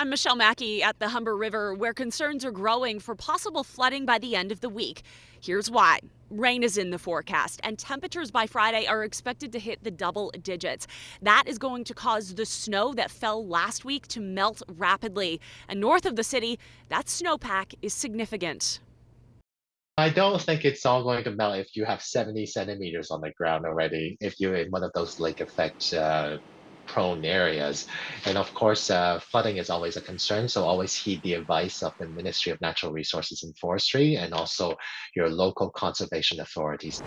I'm Michelle Mackey at the Humber River, where concerns are growing for possible flooding by the end of the week. Here's why. Rain is in the forecast, and temperatures by Friday are expected to hit the double digits. That is going to cause the snow that fell last week to melt rapidly. And north of the city, that snowpack is significant. I don't think it's all going to melt if you have 70 centimeters on the ground already, if you're in one of those lake effect prone areas. And of course, flooding is always a concern, so always heed the advice of the Ministry of Natural Resources and Forestry and also your local conservation authorities.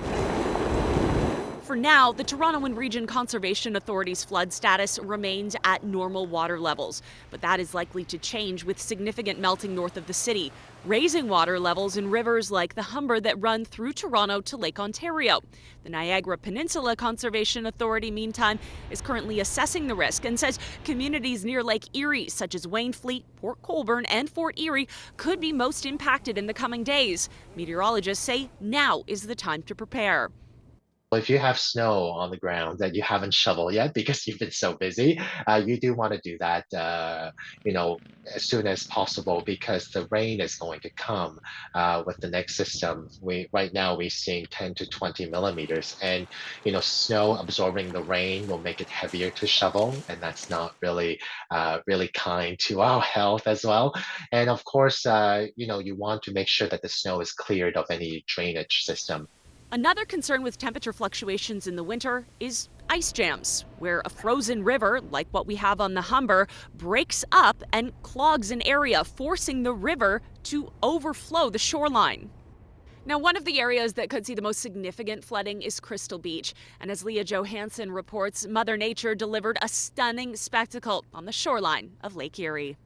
For now, the Toronto and Region Conservation Authority's flood status remains at normal water levels, but that is likely to change with significant melting north of the city, raising water levels in rivers like the Humber that run through Toronto to Lake Ontario. The Niagara Peninsula Conservation Authority, meantime, is currently assessing the risk and says communities near Lake Erie, such as Wainfleet, Port Colborne, and Fort Erie, could be most impacted in the coming days. Meteorologists say now is the time to prepare. If you have snow on the ground that you haven't shoveled yet because you've been so busy, you do want to do that, as soon as possible because the rain is going to come with the next system. Right now we're seeing 10 to 20 millimeters, and snow absorbing the rain will make it heavier to shovel, and that's not really kind to our health as well. And of course, you want to make sure that the snow is cleared of any drainage system. Another concern with temperature fluctuations in the winter is ice jams, where a frozen river, like what we have on the Humber, breaks up and clogs an area, forcing the river to overflow the shoreline. Now, one of the areas that could see the most significant flooding is Crystal Beach. And as Leah Johansson reports, Mother Nature delivered a stunning spectacle on the shoreline of Lake Erie.